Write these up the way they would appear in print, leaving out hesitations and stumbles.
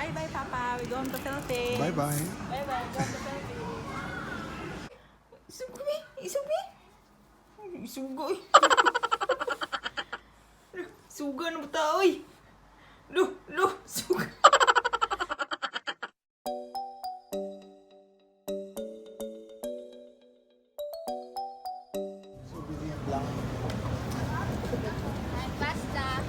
Bye-bye, Papa. We're going to Philippines. Bye-bye. Bye-bye. Going to Philippines. Isugi! Isugi! Isugi! Suga na ba tao, oy? Suga! Pasta.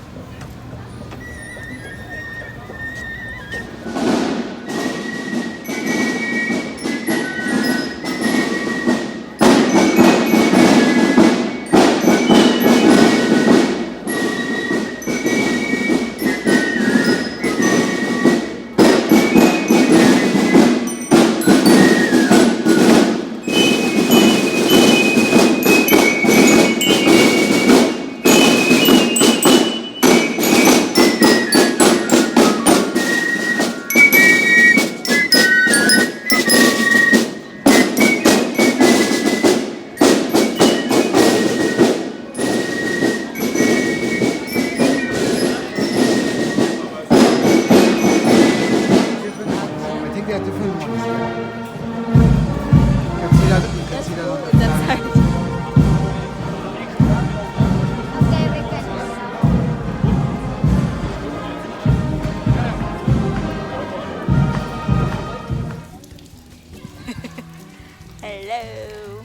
Hello.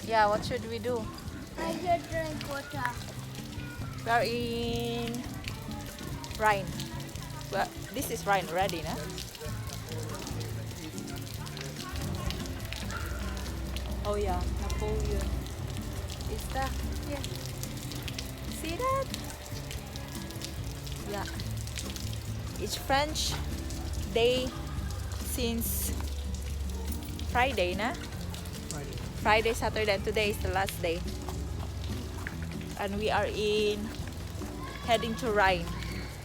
Yeah, what should we do? I should drink water. We are in Rhine. Well, this is Rhine already, no? Oh yeah, Napoleon. Is that? Yeah. See that? Yeah. It's French day since Friday, na? Friday, Saturday, and today is the last day. And we are heading to Rhine.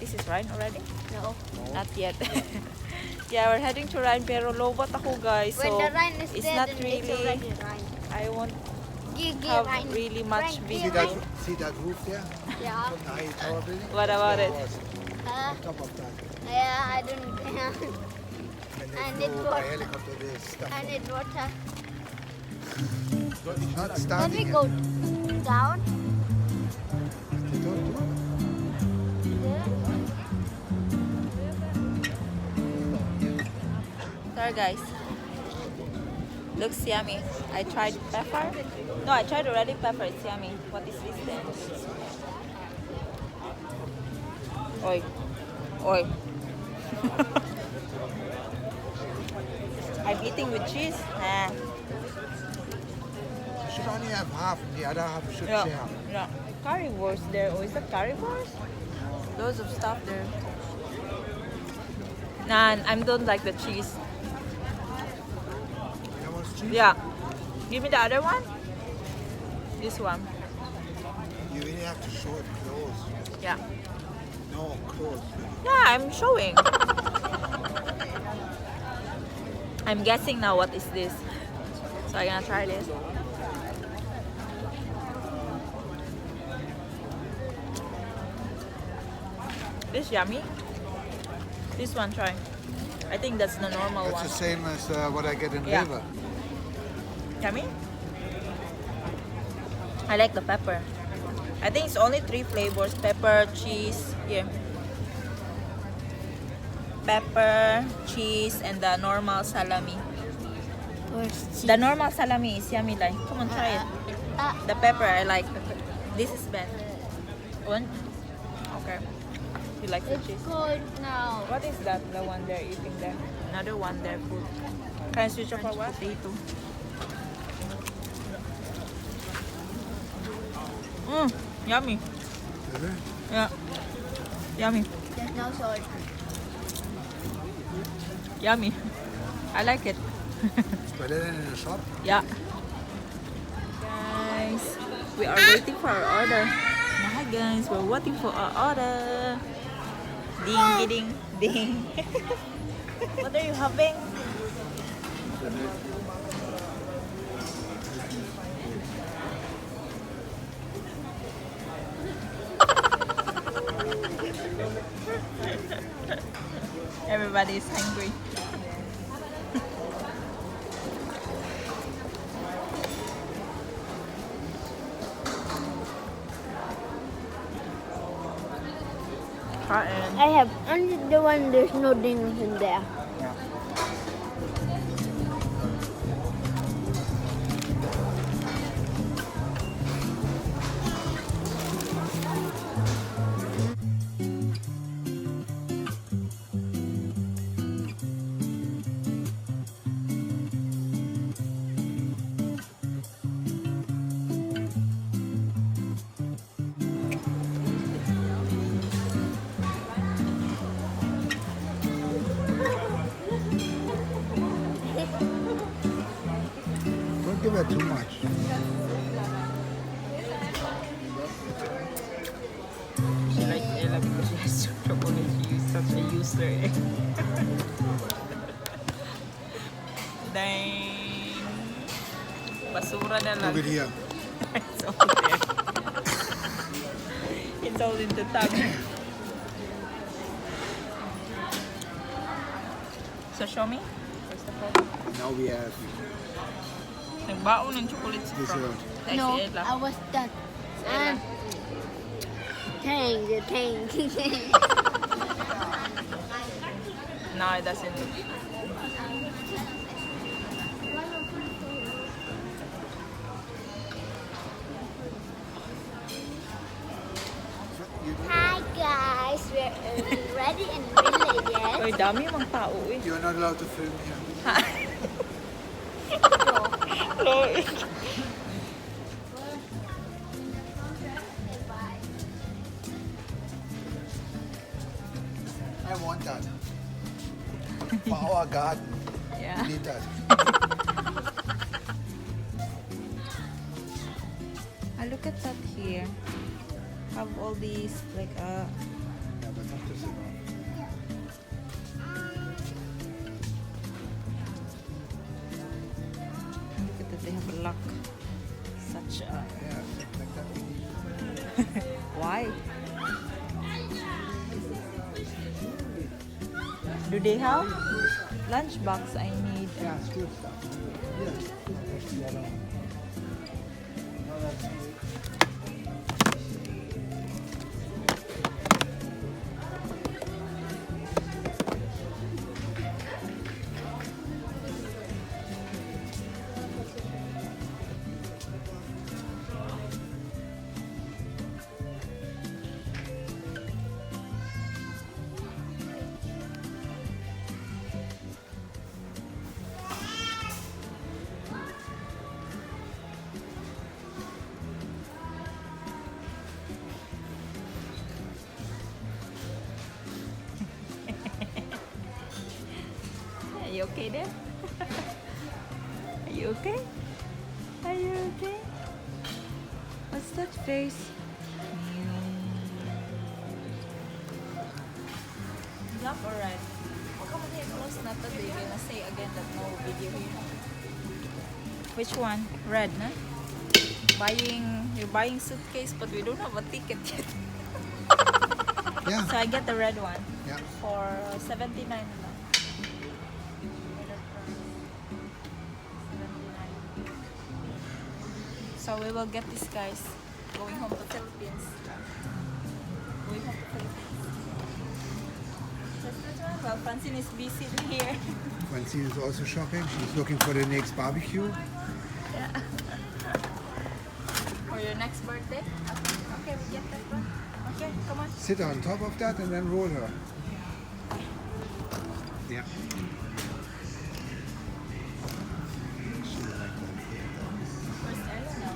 This is Rhine already? No. Not yet. Yeah, we're heading to Rhine, pero lowbat ako guys. When So the Rhine is it's dead, not then really, it's already Rhine. I won't Give have Rhine. really much Frank, video. give See that roof there? Yeah. The high tower building? What about it? On top of that. Yeah, I don't. And I they need flew by water. helicopter this stuff. I need water. It's not Can we standing. go down? They don't do it. Sorry guys. Looks yummy. I tried pepper. No, I tried already pepper. It's yummy. What is this then? Oi. Oi. I'm eating with cheese. Nah. You should only have half, and the other half should Yeah. share. Yeah. Currywurst there. Oh, is that currywurst? Loads of stuff there. Nah, I don't like the cheese. That was cheap. Yeah. Give me the other one. This one. You really have to show it close. Yeah. No, close. Yeah, I'm showing. I'm guessing now what is this. So I'm gonna try this. This yummy. This one try. I think that's the normal That's one. the same as what I get in Yeah. liver. Yummy. I like the pepper. I think it's only 3 flavors: pepper, cheese, yeah. Pepper, cheese, and the normal salami. The normal salami is yummy, like. Come on, try it. The pepper, I like pepper. This is bad. One? Okay. You like the It's cheese? cold now. What is that? The one they're eating there? Another one there, food. Can I switch up for what? Potato. Yummy. Really? Yeah. Yummy. There's no salt. Yummy. I like it. It's better than in the shop. Yeah. Guys, we are waiting for our order. Hi guys, we're waiting for our order. Ding, ding, ding. What are you having? Everybody is hungry. Kain. I have only the one there's no dings in there. Don't give her too much. She likes Ella because she has trouble and she is such a user. Dang. Basura na lang. Look at here. It's all there. It's all in the tub. So show me. First of all. Now we have Nagbaon ng chocolate si Frau. dessert. Ay, No, si Ella. I was done. And tang, the tang. No, it doesn't look. Hi guys, we're ready and really yet. Ay, dami mang tao eh. You're not allowed to film here. Lord. I want that. For our garden. Yeah. We need that. Look at that here. Have all these like Yeah, but not this enough. look at that, they have a lock. Such a Yeah, like that we need. why? Do they have lunchbox? I need. Yeah, school stuff. Yeah. That's the other one. No, that's Are you okay there? Are you okay? Are you okay? What's that face? Black or red? Come on here, close not that they're gonna say again that no video here. Which one? Red, na? You're buying suitcase but we don't have a ticket yet. Yeah. So I get the red one Yeah. for 79 lang. So we will get this guys going home to Philippines. Going home to Philippines. Just this one. Well, Francine is busy here. Francine is also shopping. She's looking for the next barbecue. Yeah. For your next birthday. Okay, we get that one. Okay, come on. Sit on top of that and then roll her. Yeah. She like that. Where's Ella now?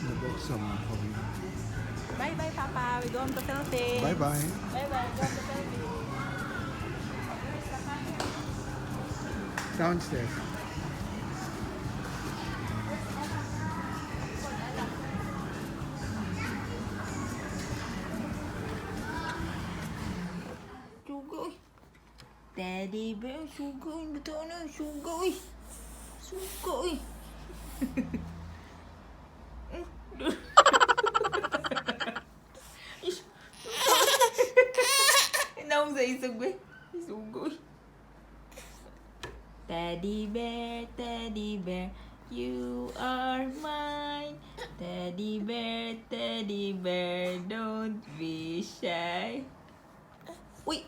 In the box somewhere, probably. Bye bye, Papa. We go home to Philippines. Bye bye. Bye bye. Go home to Philippines. Downstairs. Suga uy. Daddy bear, suga uy. Betul na, suga uy. Suga uy. Inaw sa isog uy. Isugoy. Teddy bear, you are mine. Teddy bear, don't be shy. Uy!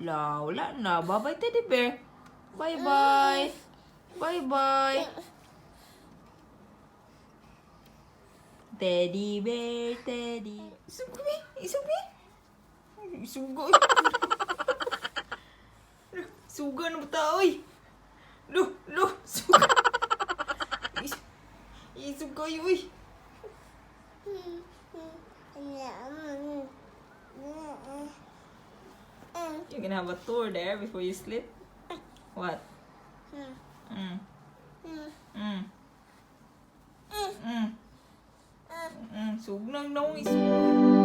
Wala na. Bye-bye, teddy bear. Bye-bye. Bye-bye. Teddy bear. Isugoy. Isugoy. Suga na ba oy? Suga. Isugoy, uy. You're gonna have a tour there before you sleep? What? Sug nang nong isugoy.